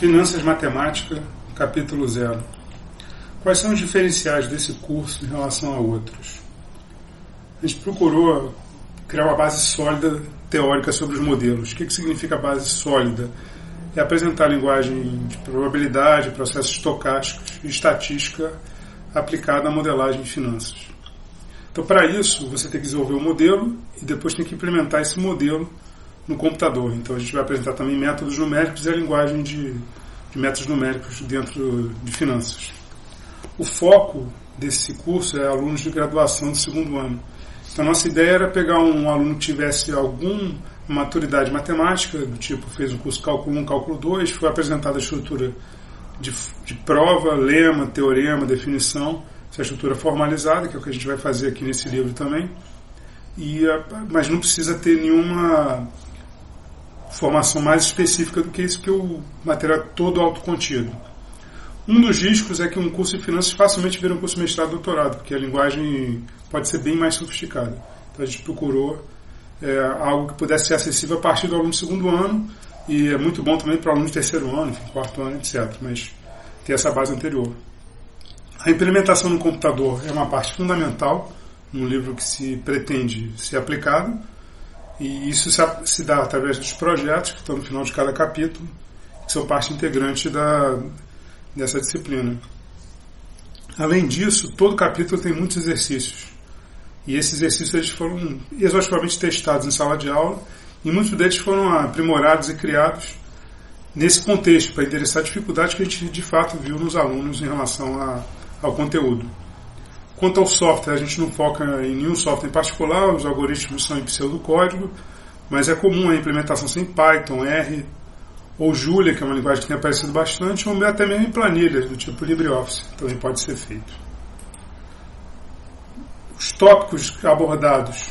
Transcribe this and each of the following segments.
Finanças Matemática, capítulo 0. Quais são os diferenciais desse curso em relação a outros? A gente procurou criar uma base sólida teórica sobre os modelos. O que significa base sólida? É apresentar a linguagem de probabilidade, processos estocásticos e estatística aplicada à modelagem de finanças. Então, para isso, você tem que desenvolver um modelo e depois tem que implementar esse modelo no computador. Então, a gente vai apresentar também métodos numéricos e a linguagem de métodos numéricos dentro de finanças. O foco desse curso é alunos de graduação do segundo ano. Então, a nossa ideia era pegar um aluno que tivesse alguma maturidade matemática, do tipo, fez um curso Cálculo 1, Cálculo 2, foi apresentada a estrutura de prova, lema, teorema, definição, essa estrutura formalizada, que é o que a gente vai fazer aqui nesse livro também, mas não precisa ter nenhuma formação mais específica do que isso, que o material é todo autocontido. Um dos riscos é que um curso de finanças facilmente vira um curso de mestrado e doutorado, porque a linguagem pode ser bem mais sofisticada. Então a gente procurou algo que pudesse ser acessível a partir do aluno de segundo ano, e é muito bom também para o aluno de terceiro ano, enfim, quarto ano, etc. Mas ter essa base anterior. A implementação no computador é uma parte fundamental num livro que se pretende ser aplicado, e isso se dá através dos projetos que estão no final de cada capítulo, que são parte integrante dessa disciplina. Além disso, todo capítulo tem muitos exercícios, e esses exercícios eles foram exaustivamente testados em sala de aula, e muitos deles foram aprimorados e criados nesse contexto, para endereçar a dificuldade que a gente de fato viu nos alunos em relação ao conteúdo. Quanto ao software, a gente não foca em nenhum software em particular, os algoritmos são em pseudocódigo, mas é comum a implementação em Python, R, ou Julia, que é uma linguagem que tem aparecido bastante, ou até mesmo em planilhas, do tipo LibreOffice, também pode ser feito. Os tópicos abordados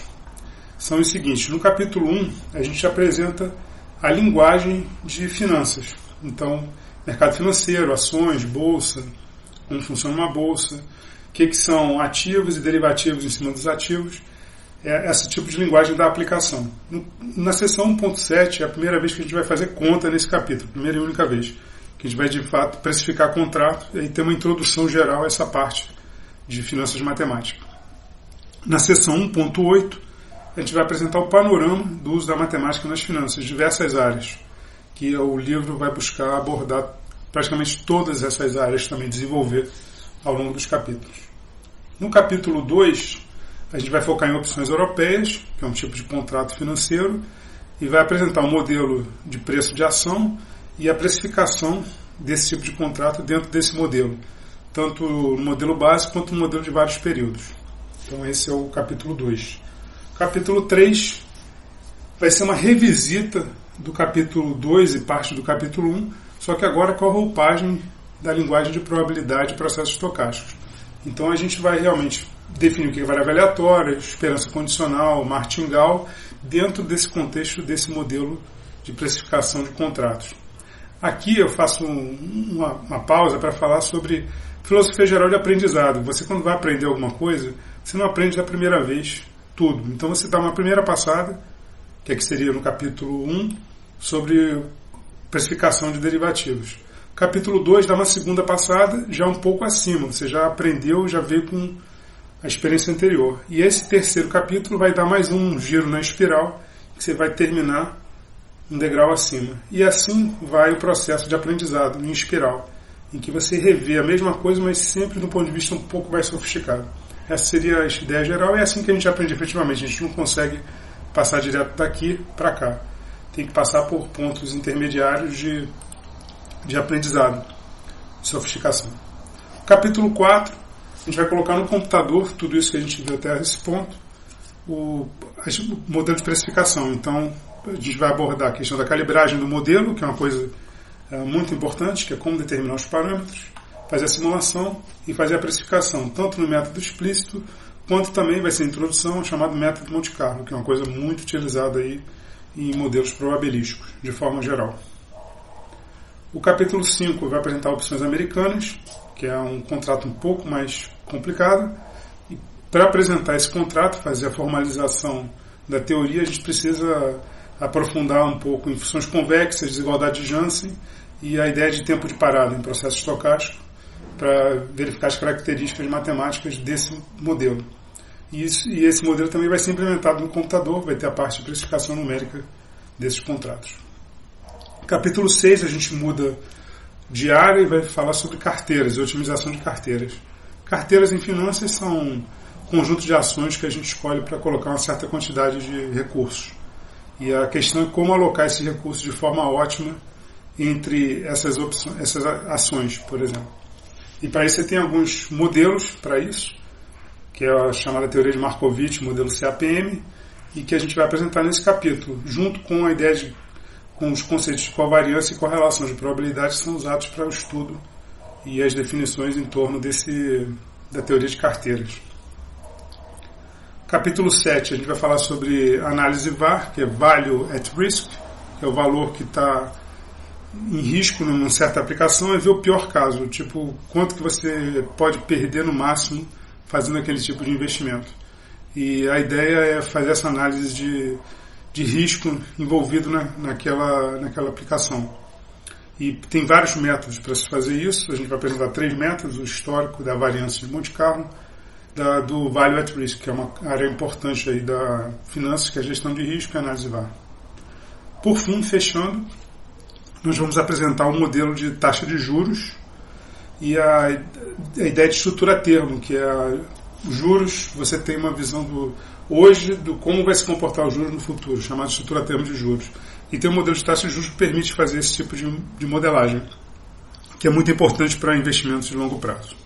são os seguintes. No capítulo 1, a gente apresenta a linguagem de finanças. Então, mercado financeiro, ações, bolsa, como funciona uma bolsa, o que são ativos e derivativos em cima dos ativos, esse tipo de linguagem da aplicação. Na seção 1.7 é a primeira vez que a gente vai fazer conta nesse capítulo, primeira e única vez, que a gente vai de fato precificar contrato e ter uma introdução geral a essa parte de finanças matemáticas. Na seção 1.8 a gente vai apresentar o panorama do uso da matemática nas finanças, diversas áreas, que o livro vai buscar abordar praticamente todas essas áreas, também desenvolver ao longo dos capítulos. No capítulo 2, a gente vai focar em opções europeias, que é um tipo de contrato financeiro, e vai apresentar um modelo de preço de ação e a precificação desse tipo de contrato dentro desse modelo, tanto no modelo básico quanto no modelo de vários períodos. Então esse é o capítulo 2. Capítulo 3 vai ser uma revisita do capítulo 2 e parte do capítulo 1, só que agora com a roupagem da linguagem de probabilidade e processos estocásticos. Então a gente vai realmente definir o que é variável aleatória, esperança condicional, martingale, dentro desse contexto desse modelo de precificação de contratos. Aqui eu faço uma pausa para falar sobre filosofia geral de aprendizado. Você, quando vai aprender alguma coisa, você não aprende da primeira vez tudo. Então você dá uma primeira passada, que aqui seria no capítulo 1, sobre precificação de derivativos. Capítulo 2 dá uma segunda passada, já um pouco acima. Você já aprendeu, já veio com a experiência anterior. E esse terceiro capítulo vai dar mais um giro na espiral, que você vai terminar um degrau acima. E assim vai o processo de aprendizado em espiral, em que você revê a mesma coisa, mas sempre do ponto de vista um pouco mais sofisticado. Essa seria a ideia geral, e é assim que a gente aprende efetivamente. A gente não consegue passar direto daqui para cá. Tem que passar por pontos intermediários de aprendizado, de sofisticação. Capítulo 4, a gente vai colocar no computador tudo isso que a gente viu até esse ponto, o modelo de precificação. Então, a gente vai abordar a questão da calibragem do modelo, que é uma coisa muito importante, que é como determinar os parâmetros, fazer a simulação e fazer a precificação, tanto no método explícito, quanto também vai ser a introdução, chamado método de Monte Carlo, que é uma coisa muito utilizada aí em modelos probabilísticos, de forma geral. O capítulo 5 vai apresentar opções americanas, que é um contrato um pouco mais complicado. E para apresentar esse contrato, fazer a formalização da teoria, a gente precisa aprofundar um pouco em funções convexas, desigualdade de Jansen e a ideia de tempo de parada em processo estocástico para verificar as características matemáticas desse modelo. E esse modelo também vai ser implementado no computador, vai ter a parte de precificação numérica desses contratos. Capítulo 6, a gente muda de área e vai falar sobre carteiras e otimização de carteiras. Carteiras em finanças são um conjunto de ações que a gente escolhe para colocar uma certa quantidade de recursos. E a questão é como alocar esses recursos de forma ótima entre essas ações, por exemplo. E para isso você tem alguns modelos para isso, que é a chamada teoria de Markovitch, modelo CAPM, e que a gente vai apresentar nesse capítulo, junto com a ideia com os conceitos de covariância e correlação de probabilidade que são usados para o estudo e as definições em torno da teoria de carteiras. Capítulo 7, a gente vai falar sobre análise VAR, que é Value at Risk, que é o valor que está em risco numa certa aplicação, é ver o pior caso, tipo, quanto que você pode perder no máximo fazendo aquele tipo de investimento. E a ideia é fazer essa análise de risco envolvido naquela aplicação. E tem vários métodos para se fazer isso. A gente vai apresentar 3 métodos: o histórico da variância de Monte Carlo, do Value at Risk, que é uma área importante aí da finanças, que é a gestão de risco e análise VAR. Por fim, fechando, nós vamos apresentar um modelo de taxa de juros e a ideia de estrutura a termo, que é juros. Você tem uma visão hoje do como vai se comportar os juros no futuro, chamado de estrutura a termo de juros. E tem um modelo de taxa de juros que permite fazer esse tipo de modelagem, que é muito importante para investimentos de longo prazo.